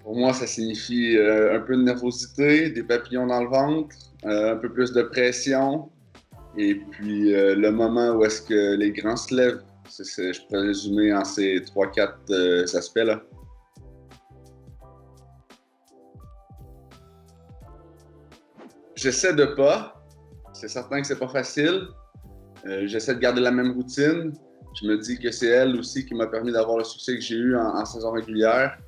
Pour moi, ça signifie un peu de nervosité, des papillons dans le ventre, un peu plus de pression, et puis le moment où est-ce que les grands se lèvent. Je pourrais résumer en ces trois, quatre aspects-là. J'essaie de pas. C'est certain que c'est pas facile. J'essaie de garder la même routine. Je me dis que c'est elle aussi qui m'a permis d'avoir le succès que j'ai eu en saison régulière.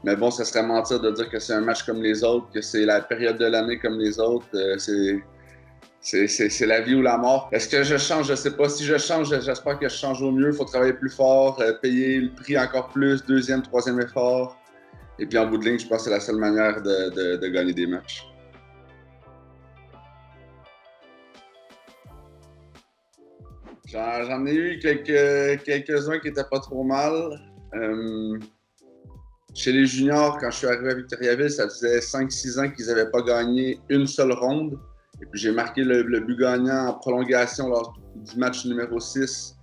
Mais bon, ça serait mentir de dire que c'est un match comme les autres, que c'est la période de l'année comme les autres. C'est la vie ou la mort. Est-ce que je change? Je ne sais pas. Si je change, j'espère que je change au mieux. Il faut travailler plus fort, payer le prix encore plus, deuxième, troisième effort. Et puis en bout de ligne, je pense que c'est la seule manière de gagner des matchs. J'en ai eu quelques-uns qui n'étaient pas trop mal. Chez les juniors, quand je suis arrivé à Victoriaville, ça faisait 5-6 ans qu'ils n'avaient pas gagné une seule ronde. Et puis j'ai marqué le but gagnant en prolongation lors du match numéro 6.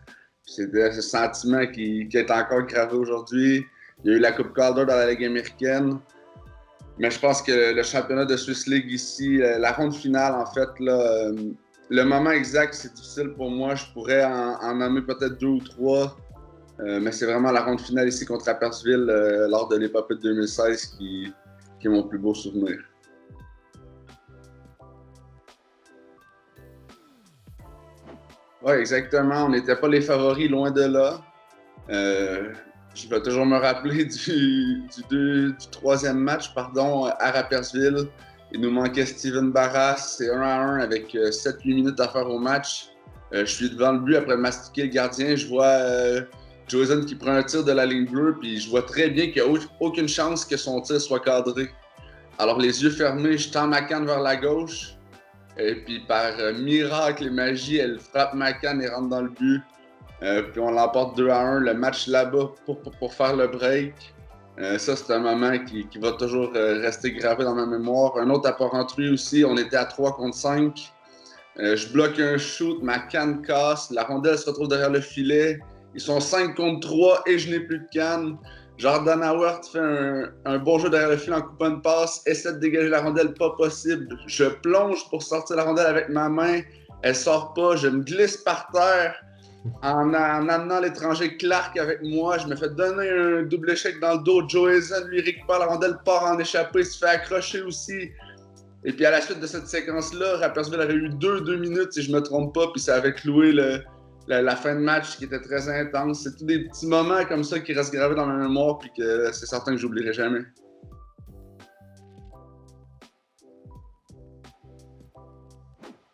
C'était ce sentiment qui est encore gravé aujourd'hui. Il y a eu la Coupe Calder dans la Ligue américaine. Mais je pense que le championnat de Swiss League ici, la ronde finale, en fait, là, le moment exact, c'est difficile pour moi. Je pourrais en nommer peut-être 2 ou 3. Mais c'est vraiment la ronde finale ici contre Appersville lors de l'épopée de 2016 qui est mon plus beau souvenir. Oui, exactement. On n'était pas les favoris, loin de là. Je vais toujours me rappeler du troisième match, pardon, à Rappersville. Il nous manquait Steven Barras, c'est 1-1 avec 7-8 minutes à faire au match. Je suis devant le but après mastiquer le gardien. Je vois Josen qui prend un tir de la ligne bleue, puis je vois très bien qu'il n'y a aucune chance que son tir soit cadré. Alors, les yeux fermés, je tends ma canne vers la gauche. Et puis, par miracle et magie, elle frappe ma canne et rentre dans le but. Puis, on l'emporte 2-1. Le match là-bas pour faire le break. Ça, c'est un moment qui va toujours rester gravé dans ma mémoire. Un autre à Porrentruy aussi, on était à 3 contre 5. Je bloque un shoot, ma canne casse, la rondelle se retrouve derrière le filet. Ils sont 5 contre 3 et je n'ai plus de canne. Jordan Howard fait un bon jeu derrière le fil en coupant une passe, essaie de dégager la rondelle, pas possible. Je plonge pour sortir la rondelle avec ma main, elle sort pas, je me glisse par terre en amenant l'étranger Clark avec moi. Je me fais donner un double échec dans le dos. Johazen lui récupère la rondelle, part en échappée, se fait accrocher aussi. Et puis à la suite de cette séquence-là, Rappersville aurait eu 2 minutes si je me trompe pas, puis ça avait cloué la fin de match qui était très intense. C'est tous des petits moments comme ça qui restent gravés dans ma mémoire puis que c'est certain que j'oublierai jamais.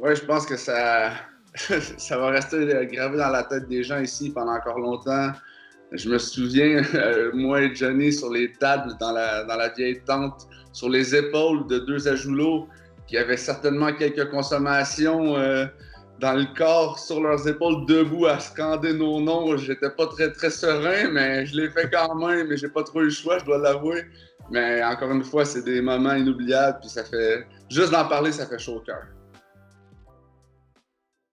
Ouais, je pense que ça va rester gravé dans la tête des gens ici pendant encore longtemps. Je me souviens, moi et Johnny, sur les tables dans la vieille tente, sur les épaules de 2 ajoulots qui avaient certainement quelques consommations dans le corps, sur leurs épaules, debout à scander nos noms. J'étais pas très, très serein, mais je l'ai fait quand même, mais j'ai pas trop eu le choix, je dois l'avouer. Mais encore une fois, c'est des moments inoubliables, puis ça fait... Juste d'en parler, ça fait chaud au cœur.